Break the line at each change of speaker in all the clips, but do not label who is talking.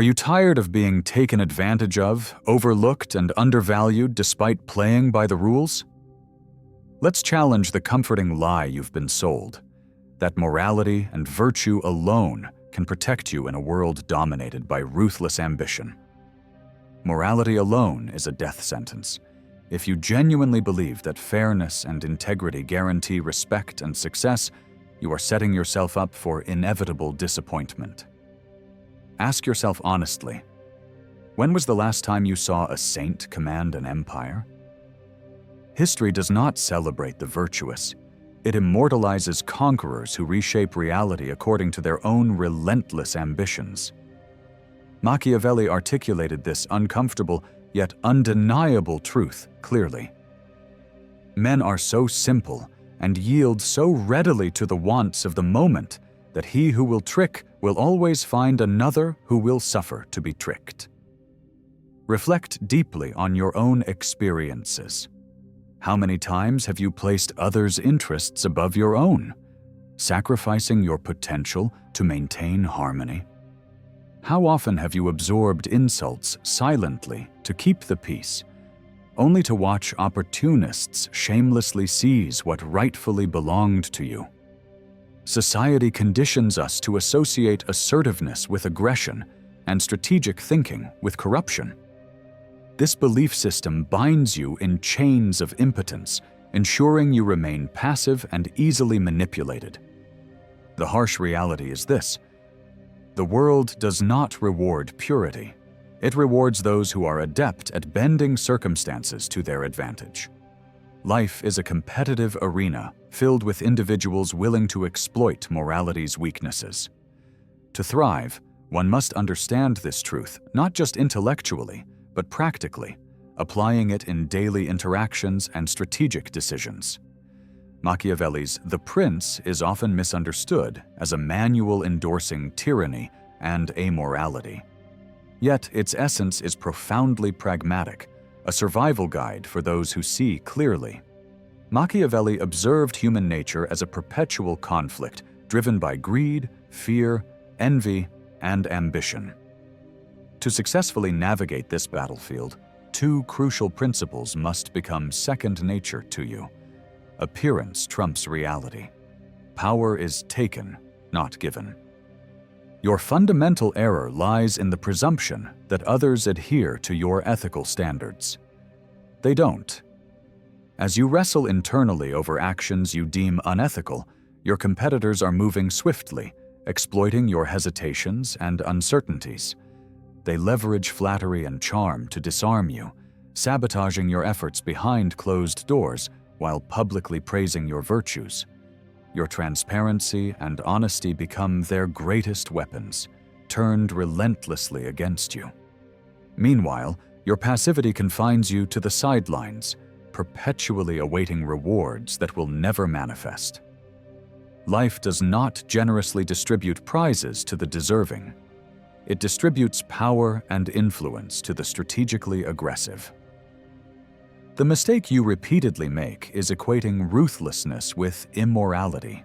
Are you tired of being taken advantage of, overlooked, and undervalued despite playing by the rules? Let's challenge the comforting lie you've been sold, that morality and virtue alone can protect you in a world dominated by ruthless ambition. Morality alone is a death sentence. If you genuinely believe that fairness and integrity guarantee respect and success, you are setting yourself up for inevitable disappointment. Ask yourself honestly, when was the last time you saw a saint command an empire? History does not celebrate the virtuous. It immortalizes conquerors who reshape reality according to their own relentless ambitions. Machiavelli articulated this uncomfortable yet undeniable truth clearly. Men are so simple and yield so readily to the wants of the moment that he who will trick will always find another who will suffer to be tricked. Reflect deeply on your own experiences. How many times have you placed others' interests above your own, sacrificing your potential to maintain harmony? How often have you absorbed insults silently to keep the peace, only to watch opportunists shamelessly seize what rightfully belonged to you? Society conditions us to associate assertiveness with aggression and strategic thinking with corruption. This belief system binds you in chains of impotence, ensuring you remain passive and easily manipulated. The harsh reality is this: the world does not reward purity. It rewards those who are adept at bending circumstances to their advantage. Life is a competitive arena filled with individuals willing to exploit morality's weaknesses. To thrive, one must understand this truth not just intellectually, but practically, applying it in daily interactions and strategic decisions. Machiavelli's The Prince is often misunderstood as a manual endorsing tyranny and amorality. Yet its essence is profoundly pragmatic, a survival guide for those who see clearly. Machiavelli observed human nature as a perpetual conflict driven by greed, fear, envy, and ambition. To successfully navigate this battlefield, two crucial principles must become second nature to you. Appearance trumps reality. Power is taken, not given. Your fundamental error lies in the presumption that others adhere to your ethical standards. They don't. As you wrestle internally over actions you deem unethical, your competitors are moving swiftly, exploiting your hesitations and uncertainties. They leverage flattery and charm to disarm you, sabotaging your efforts behind closed doors while publicly praising your virtues. Your transparency and honesty become their greatest weapons, turned relentlessly against you. Meanwhile, your passivity confines you to the sidelines, perpetually awaiting rewards that will never manifest. Life does not generously distribute prizes to the deserving. It distributes power and influence to the strategically aggressive. The mistake you repeatedly make is equating ruthlessness with immorality.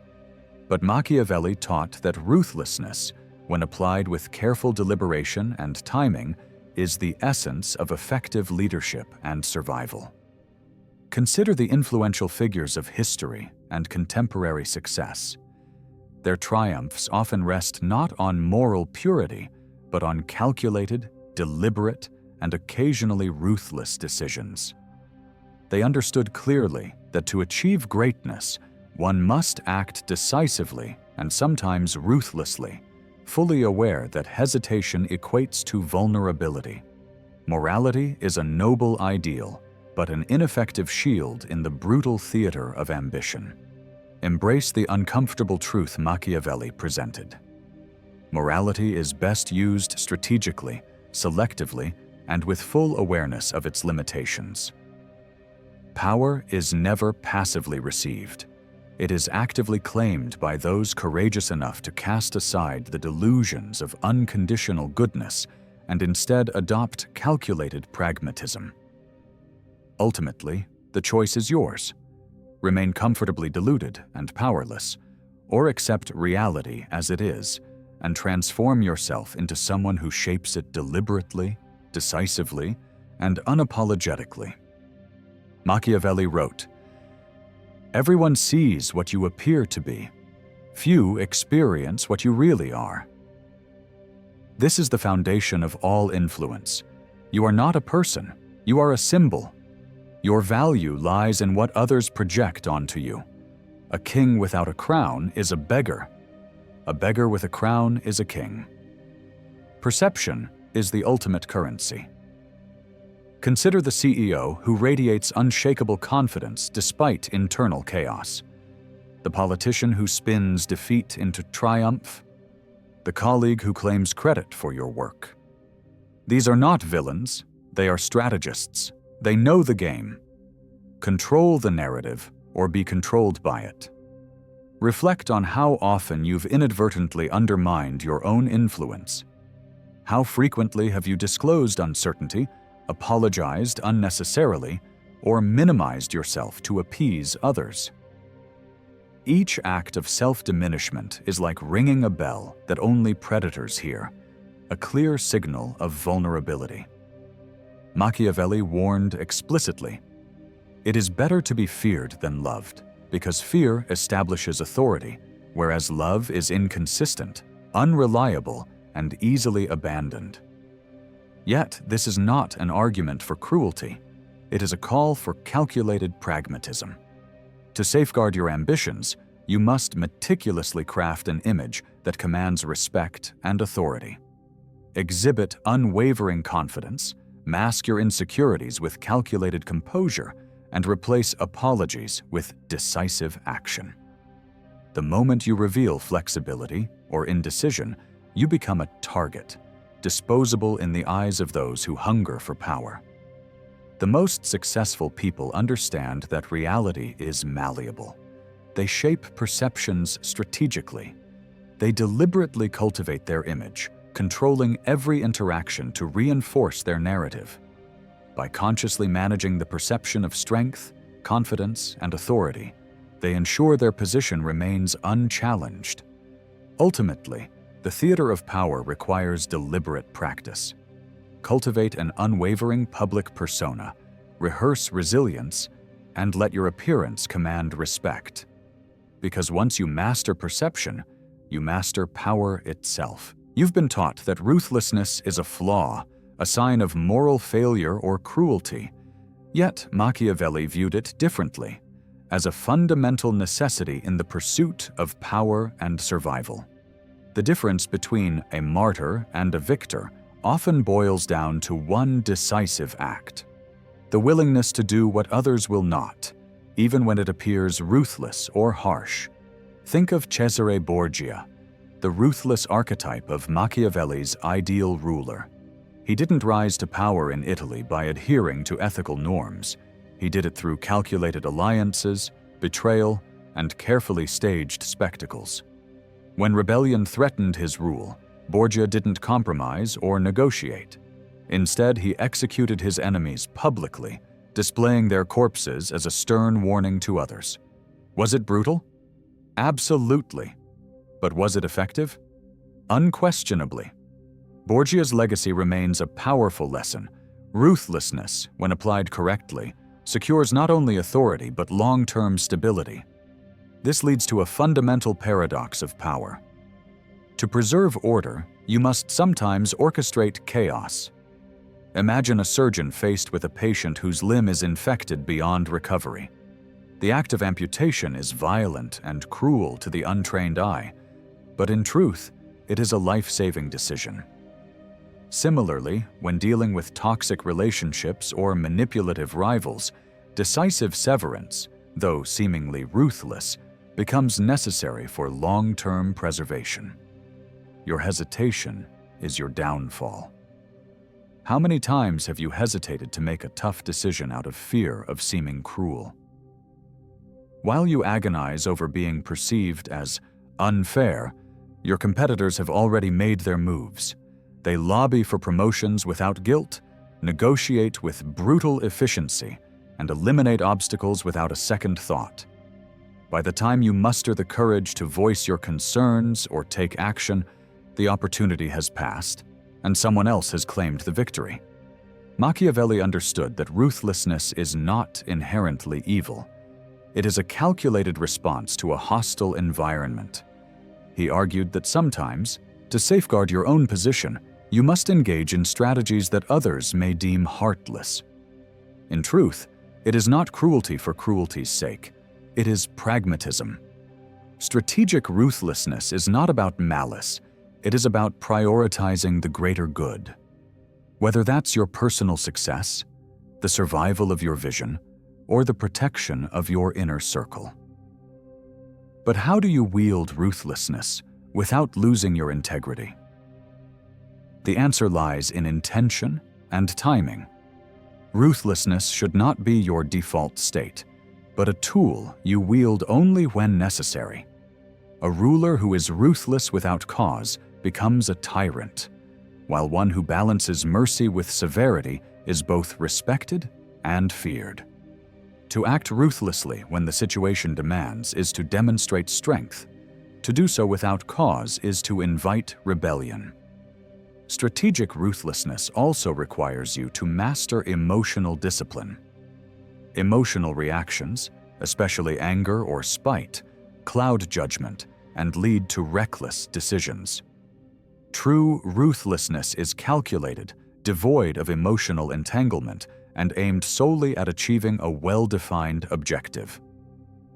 But Machiavelli taught that ruthlessness, when applied with careful deliberation and timing, is the essence of effective leadership and survival. Consider the influential figures of history and contemporary success. Their triumphs often rest not on moral purity, but on calculated, deliberate, and occasionally ruthless decisions. They understood clearly that to achieve greatness, one must act decisively and sometimes ruthlessly, fully aware that hesitation equates to vulnerability. Morality is a noble ideal, but an ineffective shield in the brutal theater of ambition. Embrace the uncomfortable truth Machiavelli presented. Morality is best used strategically, selectively, and with full awareness of its limitations. Power is never passively received. It is actively claimed by those courageous enough to cast aside the delusions of unconditional goodness and instead adopt calculated pragmatism. Ultimately, the choice is yours. Remain comfortably deluded and powerless, or accept reality as it is, and transform yourself into someone who shapes it deliberately, decisively, and unapologetically. Machiavelli wrote, "Everyone sees what you appear to be. Few experience what you really are." This is the foundation of all influence. You are not a person, you are a symbol. Your value lies in what others project onto you. A king without a crown is a beggar. A beggar with a crown is a king. Perception is the ultimate currency. Consider the CEO who radiates unshakable confidence despite internal chaos. The politician who spins defeat into triumph. The colleague who claims credit for your work. These are not villains, they are strategists. They know the game. Control the narrative or be controlled by it. Reflect on how often you've inadvertently undermined your own influence. How frequently have you disclosed uncertainty, apologized unnecessarily, or minimized yourself to appease others? Each act of self-diminishment is like ringing a bell that only predators hear, a clear signal of vulnerability. Machiavelli warned explicitly, "It is better to be feared than loved, because fear establishes authority, whereas love is inconsistent, unreliable, and easily abandoned." Yet, this is not an argument for cruelty. It is a call for calculated pragmatism. To safeguard your ambitions, you must meticulously craft an image that commands respect and authority. Exhibit unwavering confidence, mask your insecurities with calculated composure, and replace apologies with decisive action. The moment you reveal flexibility or indecision, you become a target, disposable in the eyes of those who hunger for power. The most successful people understand that reality is malleable. They shape perceptions strategically. They deliberately cultivate their image, controlling every interaction to reinforce their narrative. By consciously managing the perception of strength, confidence, and authority, they ensure their position remains unchallenged. Ultimately, the theater of power requires deliberate practice. Cultivate an unwavering public persona, rehearse resilience, and let your appearance command respect. Because once you master perception, you master power itself. You've been taught that ruthlessness is a flaw, a sign of moral failure or cruelty. Yet Machiavelli viewed it differently, as a fundamental necessity in the pursuit of power and survival. The difference between a martyr and a victor often boils down to one decisive act: the willingness to do what others will not, even when it appears ruthless or harsh. Think of Cesare Borgia, the ruthless archetype of Machiavelli's ideal ruler. He didn't rise to power in Italy by adhering to ethical norms. He did it through calculated alliances, betrayal, and carefully staged spectacles. When rebellion threatened his rule, Borgia didn't compromise or negotiate. Instead, he executed his enemies publicly, displaying their corpses as a stern warning to others. Was it brutal? Absolutely. But was it effective? Unquestionably. Borgia's legacy remains a powerful lesson. Ruthlessness, when applied correctly, secures not only authority but long-term stability. This leads to a fundamental paradox of power. To preserve order, you must sometimes orchestrate chaos. Imagine a surgeon faced with a patient whose limb is infected beyond recovery. The act of amputation is violent and cruel to the untrained eye, but in truth, it is a life-saving decision. Similarly, when dealing with toxic relationships or manipulative rivals, decisive severance, though seemingly ruthless, becomes necessary for long-term preservation. Your hesitation is your downfall. How many times have you hesitated to make a tough decision out of fear of seeming cruel? While you agonize over being perceived as unfair, your competitors have already made their moves. They lobby for promotions without guilt, negotiate with brutal efficiency, and eliminate obstacles without a second thought. By the time you muster the courage to voice your concerns or take action, the opportunity has passed, and someone else has claimed the victory. Machiavelli understood that ruthlessness is not inherently evil. It is a calculated response to a hostile environment. He argued that sometimes, to safeguard your own position, you must engage in strategies that others may deem heartless. In truth, it is not cruelty for cruelty's sake. It is pragmatism. Strategic ruthlessness is not about malice. It is about prioritizing the greater good. Whether that's your personal success, the survival of your vision, or the protection of your inner circle. But how do you wield ruthlessness without losing your integrity? The answer lies in intention and timing. Ruthlessness should not be your default state, but a tool you wield only when necessary. A ruler who is ruthless without cause becomes a tyrant, while one who balances mercy with severity is both respected and feared. To act ruthlessly when the situation demands is to demonstrate strength. To do so without cause is to invite rebellion. Strategic ruthlessness also requires you to master emotional discipline. Emotional reactions, especially anger or spite, cloud judgment and lead to reckless decisions. True ruthlessness is calculated, devoid of emotional entanglement, and aimed solely at achieving a well-defined objective.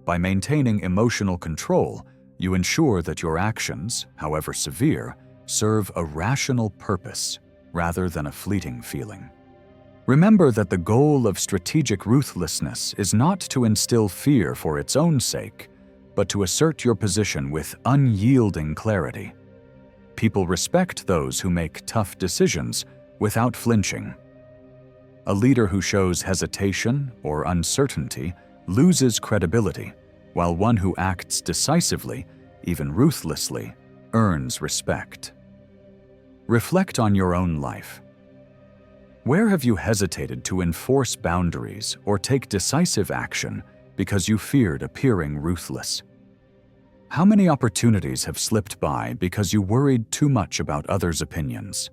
By maintaining emotional control, you ensure that your actions, however severe, serve a rational purpose rather than a fleeting feeling. Remember that the goal of strategic ruthlessness is not to instill fear for its own sake, but to assert your position with unyielding clarity. People respect those who make tough decisions without flinching. A leader who shows hesitation or uncertainty loses credibility, while one who acts decisively, even ruthlessly, earns respect. Reflect on your own life. Where have you hesitated to enforce boundaries or take decisive action because you feared appearing ruthless? How many opportunities have slipped by because you worried too much about others' opinions?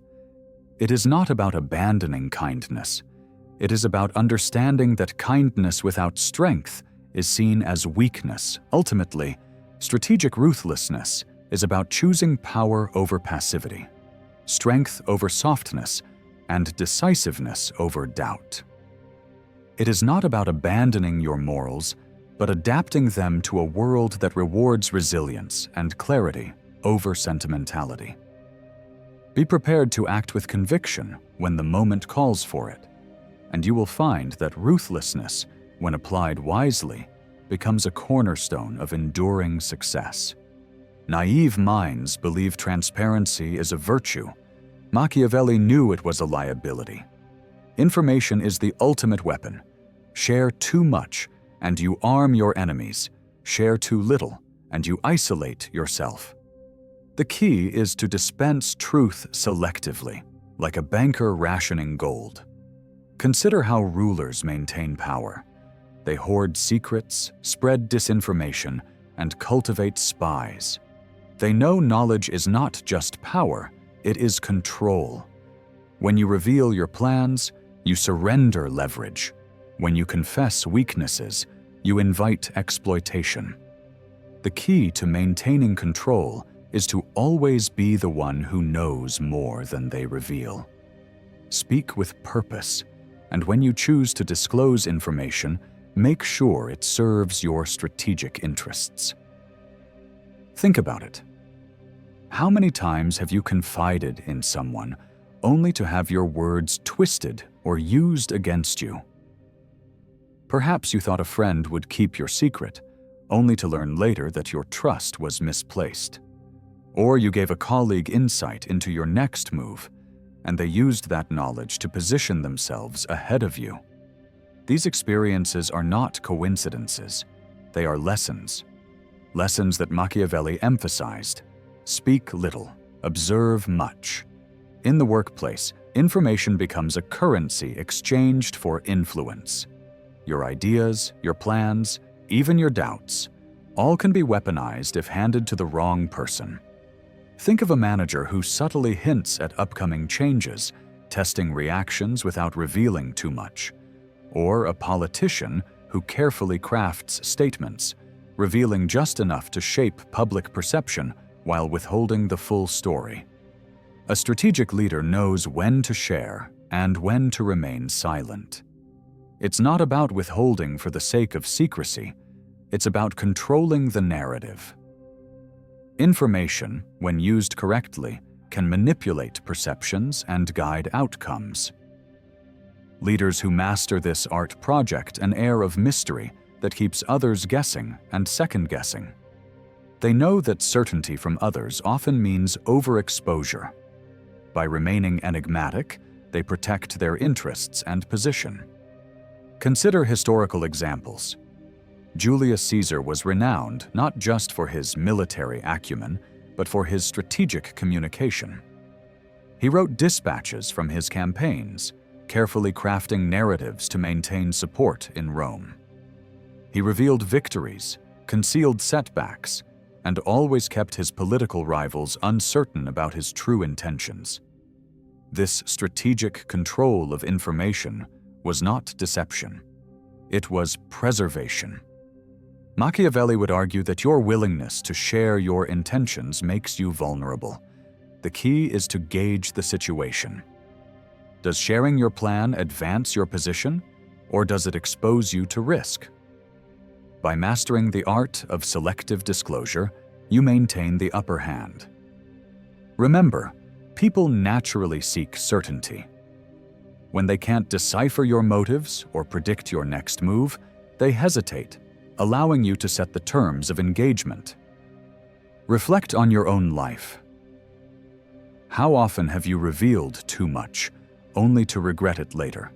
It is not about abandoning kindness. It is about understanding that kindness without strength is seen as weakness. Ultimately, strategic ruthlessness is about choosing power over passivity, strength over softness, and decisiveness over doubt. It is not about abandoning your morals, but adapting them to a world that rewards resilience and clarity over sentimentality. Be prepared to act with conviction when the moment calls for it, and you will find that ruthlessness, when applied wisely, becomes a cornerstone of enduring success. Naive minds believe transparency is a virtue. Machiavelli knew it was a liability. Information is the ultimate weapon. Share too much, and you arm your enemies. Share too little, and you isolate yourself. The key is to dispense truth selectively, like a banker rationing gold. Consider how rulers maintain power. They hoard secrets, spread disinformation, and cultivate spies. They know knowledge is not just power, it is control. When you reveal your plans, you surrender leverage. When you confess weaknesses, you invite exploitation. The key to maintaining control is to always be the one who knows more than they reveal. Speak with purpose, and when you choose to disclose information, make sure it serves your strategic interests. Think about it. How many times have you confided in someone only to have your words twisted or used against you? Perhaps you thought a friend would keep your secret, only to learn later that your trust was misplaced. Or you gave a colleague insight into your next move, and they used that knowledge to position themselves ahead of you. These experiences are not coincidences. They are lessons. Lessons that Machiavelli emphasized. Speak little, observe much. In the workplace, information becomes a currency exchanged for influence. Your ideas, your plans, even your doubts, all can be weaponized if handed to the wrong person. Think of a manager who subtly hints at upcoming changes, testing reactions without revealing too much, or a politician who carefully crafts statements, revealing just enough to shape public perception while withholding the full story. A strategic leader knows when to share and when to remain silent. It's not about withholding for the sake of secrecy, it's about controlling the narrative. Information, when used correctly, can manipulate perceptions and guide outcomes. Leaders who master this art project an air of mystery that keeps others guessing and second-guessing. They know that certainty from others often means overexposure. By remaining enigmatic, they protect their interests and position. Consider historical examples. Julius Caesar was renowned not just for his military acumen, but for his strategic communication. He wrote dispatches from his campaigns, carefully crafting narratives to maintain support in Rome. He revealed victories, concealed setbacks, and always kept his political rivals uncertain about his true intentions. This strategic control of information was not deception. It was preservation. Machiavelli would argue that your willingness to share your intentions makes you vulnerable. The key is to gauge the situation. Does sharing your plan advance your position, or does it expose you to risk? By mastering the art of selective disclosure, you maintain the upper hand. Remember, people naturally seek certainty. When they can't decipher your motives or predict your next move, they hesitate, allowing you to set the terms of engagement. Reflect on your own life. How often have you revealed too much, only to regret it later?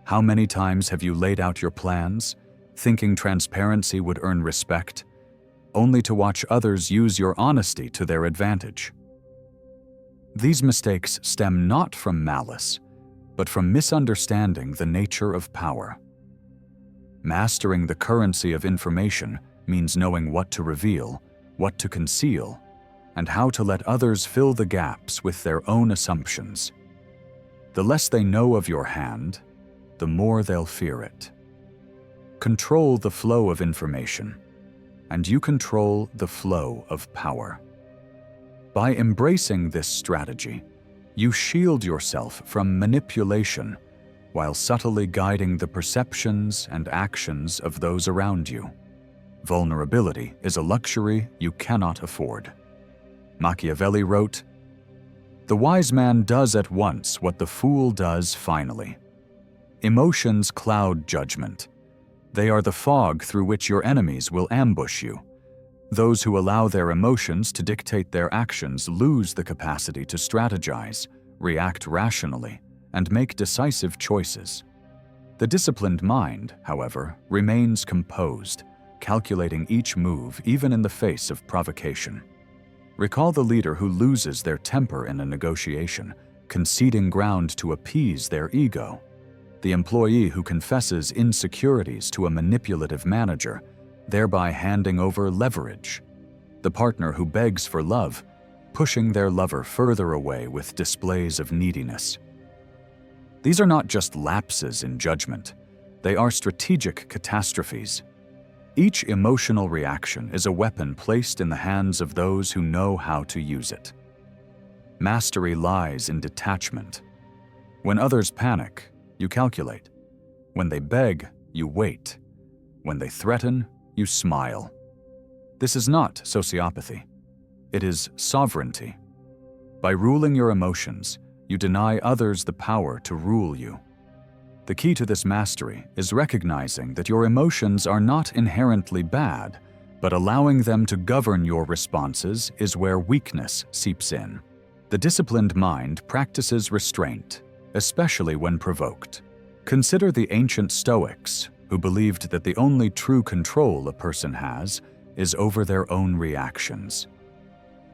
How many times have you laid out your plans, thinking transparency would earn respect, only to watch others use your honesty to their advantage? These mistakes stem not from malice, but from misunderstanding the nature of power. Mastering the currency of information means knowing what to reveal, what to conceal, and how to let others fill the gaps with their own assumptions. The less they know of your hand, the more they'll fear it. Control the flow of information, and you control the flow of power. By embracing this strategy, you shield yourself from manipulation while subtly guiding the perceptions and actions of those around you. Vulnerability is a luxury you cannot afford. Machiavelli wrote, "The wise man does at once what the fool does finally." Emotions cloud judgment. They are the fog through which your enemies will ambush you. Those who allow their emotions to dictate their actions lose the capacity to strategize, react rationally, and make decisive choices. The disciplined mind, however, remains composed, calculating each move even in the face of provocation. Recall the leader who loses their temper in a negotiation, conceding ground to appease their ego. The employee who confesses insecurities to a manipulative manager, thereby handing over leverage. The partner who begs for love, pushing their lover further away with displays of neediness. These are not just lapses in judgment, they are strategic catastrophes. Each emotional reaction is a weapon placed in the hands of those who know how to use it. Mastery lies in detachment. When others panic, you calculate. When they beg, you wait. When they threaten, you smile. This is not sociopathy. It is sovereignty. By ruling your emotions, you deny others the power to rule you. The key to this mastery is recognizing that your emotions are not inherently bad, but allowing them to govern your responses is where weakness seeps in. The disciplined mind practices restraint, especially when provoked. Consider the ancient Stoics, who believed that the only true control a person has is over their own reactions.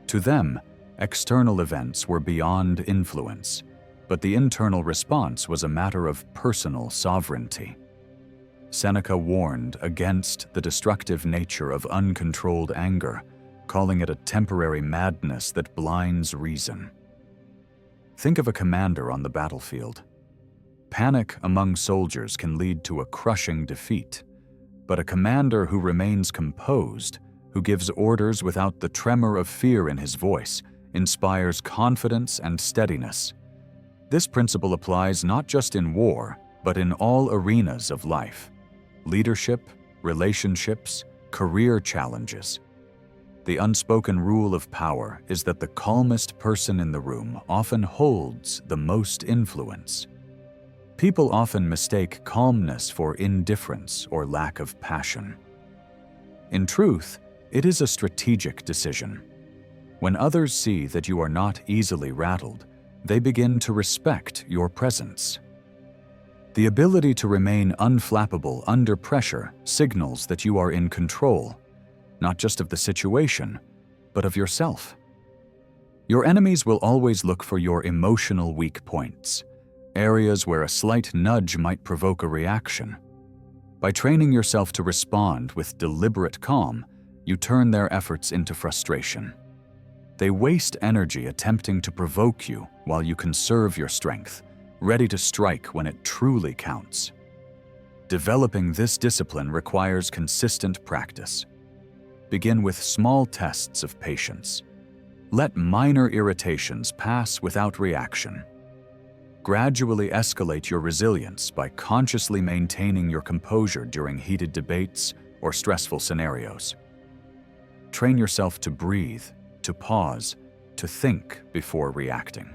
To them, external events were beyond influence, but the internal response was a matter of personal sovereignty. Seneca warned against the destructive nature of uncontrolled anger, calling it a temporary madness that blinds reason. Think of a commander on the battlefield. Panic among soldiers can lead to a crushing defeat, but a commander who remains composed, who gives orders without the tremor of fear in his voice, inspires confidence and steadiness. This principle applies not just in war, but in all arenas of life: leadership, relationships, career challenges. The unspoken rule of power is that the calmest person in the room often holds the most influence. People often mistake calmness for indifference or lack of passion. In truth, it is a strategic decision. When others see that you are not easily rattled, they begin to respect your presence. The ability to remain unflappable under pressure signals that you are in control, not just of the situation, but of yourself. Your enemies will always look for your emotional weak points, areas where a slight nudge might provoke a reaction. By training yourself to respond with deliberate calm, you turn their efforts into frustration. They waste energy attempting to provoke you while you conserve your strength, ready to strike when it truly counts. Developing this discipline requires consistent practice. Begin with small tests of patience. Let minor irritations pass without reaction. Gradually escalate your resilience by consciously maintaining your composure during heated debates or stressful scenarios. Train yourself to breathe, to pause, to think before reacting.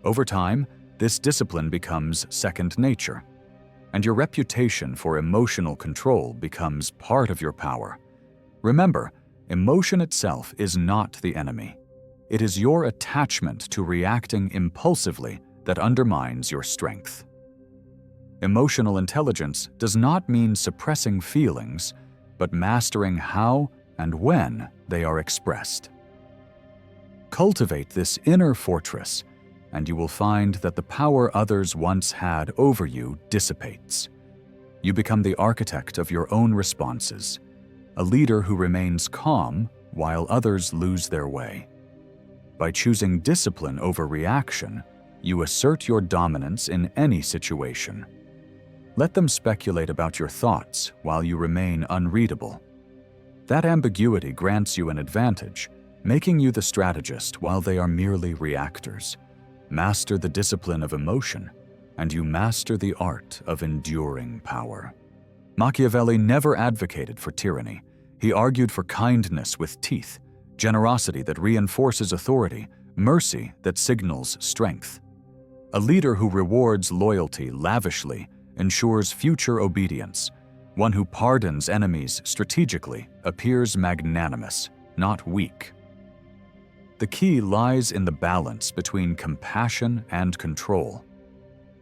Over time, this discipline becomes second nature, and your reputation for emotional control becomes part of your power. Remember, emotion itself is not the enemy. It is your attachment to reacting impulsively that undermines your strength. Emotional intelligence does not mean suppressing feelings, but mastering how and when they are expressed. Cultivate this inner fortress, and you will find that the power others once had over you dissipates. You become the architect of your own responses, a leader who remains calm while others lose their way. By choosing discipline over reaction, you assert your dominance in any situation. Let them speculate about your thoughts while you remain unreadable. That ambiguity grants you an advantage, making you the strategist while they are merely reactors. Master the discipline of emotion, and you master the art of enduring power. Machiavelli never advocated for tyranny. He argued for kindness with teeth, generosity that reinforces authority, mercy that signals strength. A leader who rewards loyalty lavishly ensures future obedience. One who pardons enemies strategically appears magnanimous, not weak. The key lies in the balance between compassion and control.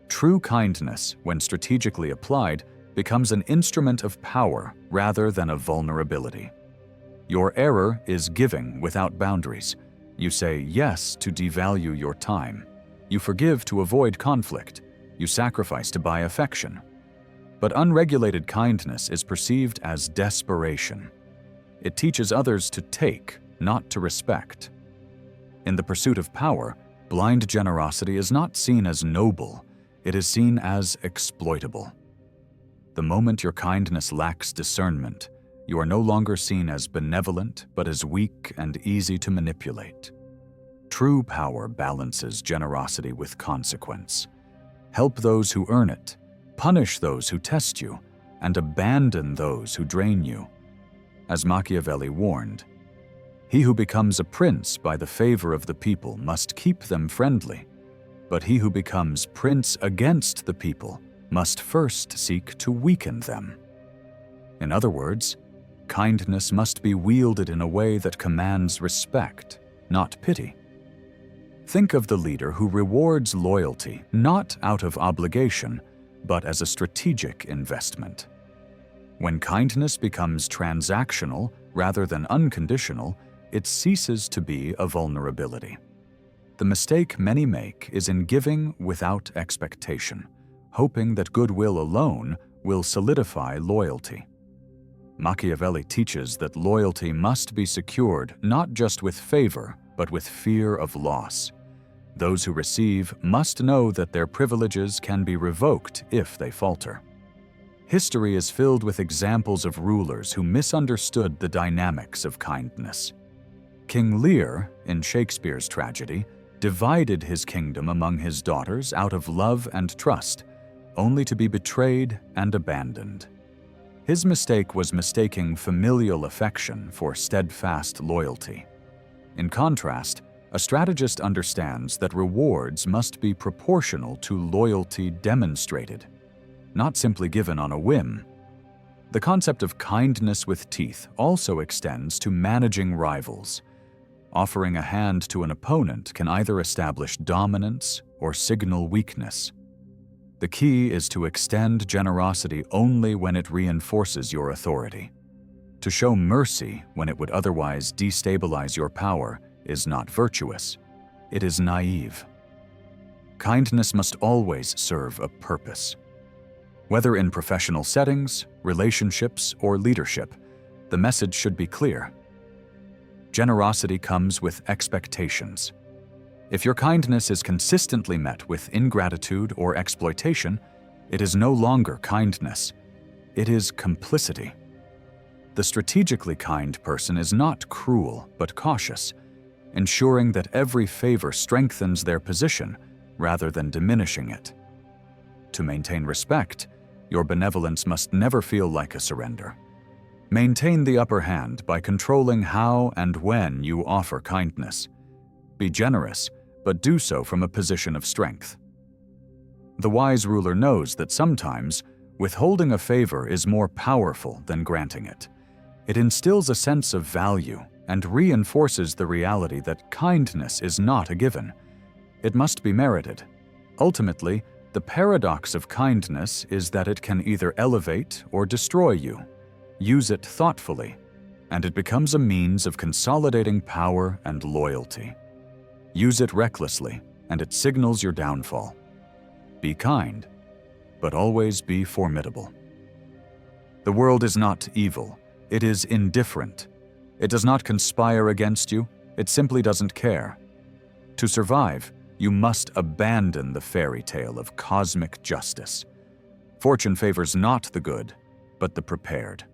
True kindness, when strategically applied, becomes an instrument of power rather than of vulnerability. Your error is giving without boundaries. You say yes to devalue your time. You forgive to avoid conflict. You sacrifice to buy affection. But unregulated kindness is perceived as desperation. It teaches others to take, not to respect. In the pursuit of power, blind generosity is not seen as noble. It is seen as exploitable. The moment your kindness lacks discernment, you are no longer seen as benevolent, but as weak and easy to manipulate. True power balances generosity with consequence. Help those who earn it, punish those who test you, and abandon those who drain you. As Machiavelli warned, he who becomes a prince by the favor of the people must keep them friendly, but he who becomes prince against the people must first seek to weaken them. In other words, kindness must be wielded in a way that commands respect, not pity. Think of the leader who rewards loyalty not out of obligation, but as a strategic investment. When kindness becomes transactional rather than unconditional, it ceases to be a vulnerability. The mistake many make is in giving without expectation, hoping that goodwill alone will solidify loyalty. Machiavelli teaches that loyalty must be secured not just with favor, but with fear of loss. Those who receive must know that their privileges can be revoked if they falter. History is filled with examples of rulers who misunderstood the dynamics of kindness. King Lear, in Shakespeare's tragedy, divided his kingdom among his daughters out of love and trust, only to be betrayed and abandoned. His mistake was mistaking familial affection for steadfast loyalty. In contrast, a strategist understands that rewards must be proportional to loyalty demonstrated, not simply given on a whim. The concept of kindness with teeth also extends to managing rivals. Offering a hand to an opponent can either establish dominance or signal weakness. The key is to extend generosity only when it reinforces your authority. To show mercy when it would otherwise destabilize your power is not virtuous, it is naive. Kindness must always serve a purpose. Whether in professional settings, relationships, or leadership, the message should be clear. Generosity comes with expectations. If your kindness is consistently met with ingratitude or exploitation, it is no longer kindness. It is complicity. The strategically kind person is not cruel, but cautious, ensuring that every favor strengthens their position rather than diminishing it. To maintain respect, your benevolence must never feel like a surrender. Maintain the upper hand by controlling how and when you offer kindness. Be generous, but do so from a position of strength. The wise ruler knows that sometimes withholding a favor is more powerful than granting it. It instills a sense of value and reinforces the reality that kindness is not a given. It must be merited. Ultimately, the paradox of kindness is that it can either elevate or destroy you. Use it thoughtfully, and it becomes a means of consolidating power and loyalty. Use it recklessly, and it signals your downfall. Be kind, but always be formidable. The world is not evil, it is indifferent. It does not conspire against you, it simply doesn't care. To survive, you must abandon the fairy tale of cosmic justice. Fortune favors not the good, but the prepared.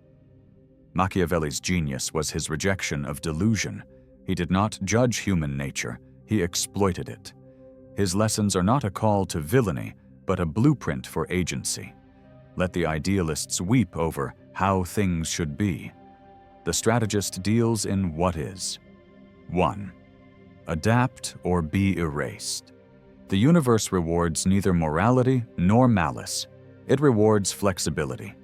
Machiavelli's genius was his rejection of delusion. He did not judge human nature, he exploited it. His lessons are not a call to villainy, but a blueprint for agency. Let the idealists weep over how things should be. The strategist deals in what is. 1. Adapt or be erased. The universe rewards neither morality nor malice. It rewards flexibility.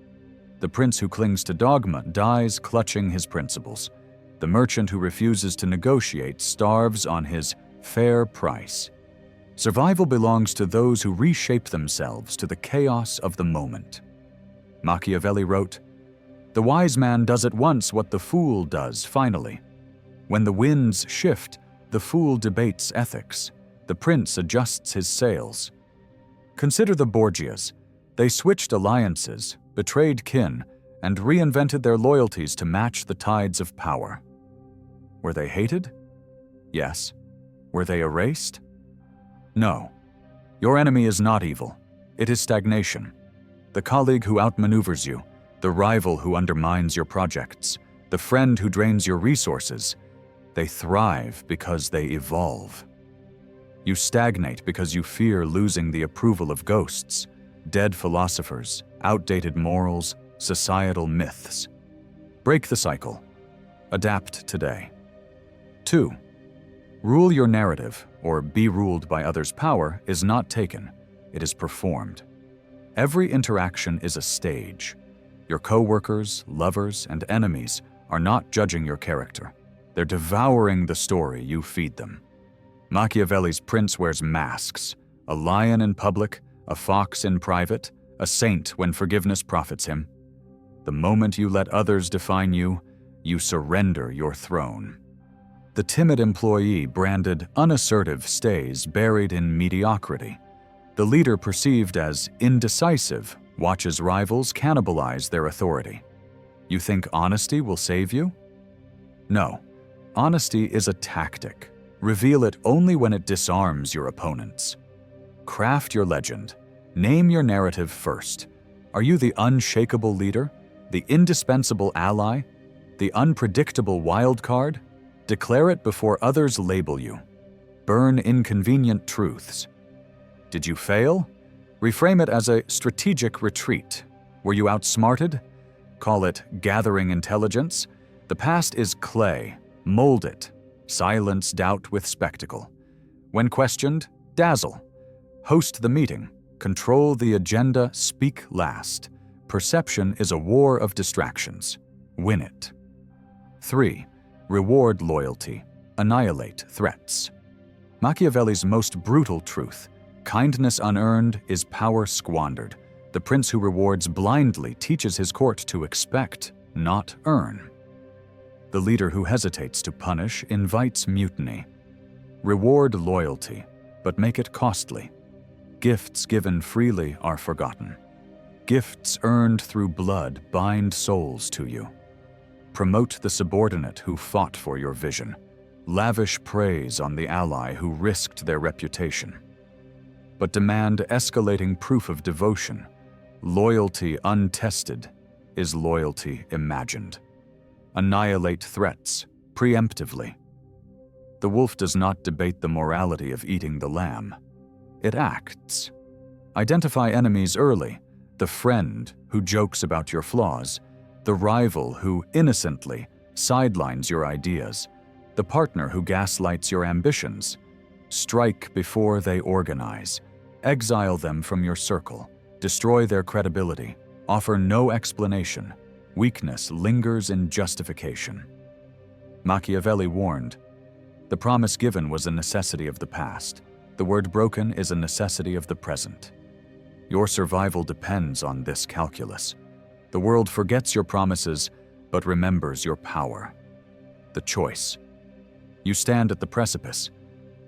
The prince who clings to dogma dies clutching his principles. The merchant who refuses to negotiate starves on his fair price. Survival belongs to those who reshape themselves to the chaos of the moment. Machiavelli wrote, "The wise man does at once what the fool does finally. When the winds shift, the fool debates ethics. The prince adjusts his sails." Consider the Borgias. They switched alliances, betrayed kin, and reinvented their loyalties to match the tides of power. Were they hated? Yes. Were they erased? No. Your enemy is not evil. It is stagnation. The colleague who outmaneuvers you, the rival who undermines your projects, the friend who drains your resources, they thrive because they evolve. You stagnate because you fear losing the approval of ghosts, dead philosophers, outdated morals, societal myths. Break the cycle. Adapt today. 2. Rule your narrative, or be ruled by others' power, is not taken, it is performed. Every interaction is a stage. Your co-workers, lovers, and enemies are not judging your character. They're devouring the story you feed them. Machiavelli's prince wears masks, a lion in public, a fox in private, a saint when forgiveness profits him. The moment you let others define you, you surrender your throne. The timid employee branded unassertive stays buried in mediocrity. The leader perceived as indecisive watches rivals cannibalize their authority. You think honesty will save you? No. Honesty is a tactic. Reveal it only when it disarms your opponents. Craft your legend. Name your narrative first. Are you the unshakable leader? The indispensable ally? The unpredictable wild card? Declare it before others label you. Burn inconvenient truths. Did you fail? Reframe it as a strategic retreat. Were you outsmarted? Call it gathering intelligence. The past is clay. Mold it. Silence doubt with spectacle. When questioned, dazzle. Host the meeting. Control the agenda. Speak last. Perception is a war of distractions. Win it. 3. Reward loyalty. Annihilate threats. Machiavelli's most brutal truth: kindness unearned is power squandered. The prince who rewards blindly teaches his court to expect, not earn. The leader who hesitates to punish invites mutiny. Reward loyalty, but make it costly. Gifts given freely are forgotten. Gifts earned through blood bind souls to you. Promote the subordinate who fought for your vision. Lavish praise on the ally who risked their reputation. But demand escalating proof of devotion. Loyalty untested is loyalty imagined. Annihilate threats preemptively. The wolf does not debate the morality of eating the lamb. It acts. Identify enemies early: the friend who jokes about your flaws, the rival who innocently sidelines your ideas, the partner who gaslights your ambitions. Strike before they organize. Exile them from your circle. Destroy their credibility. Offer no explanation. Weakness lingers in justification. Machiavelli warned, "The promise given was a necessity of the past. The word broken is a necessity of the present." Your survival depends on this calculus. The world forgets your promises, but remembers your power. The choice. You stand at the precipice.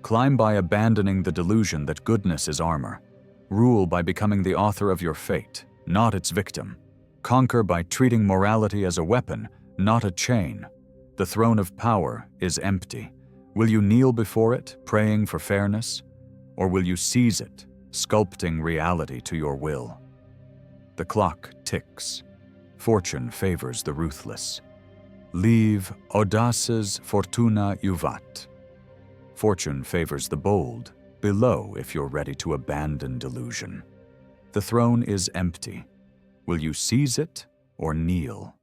Climb by abandoning the delusion that goodness is armor. Rule by becoming the author of your fate, not its victim. Conquer by treating morality as a weapon, not a chain. The throne of power is empty. Will you kneel before it, praying for fairness? Or will you seize it, sculpting reality to your will? The clock ticks. Fortune favors the ruthless. Leave audaces fortuna juvat. Fortune favors the bold, below if you're ready to abandon delusion. The throne is empty. Will you seize it or kneel?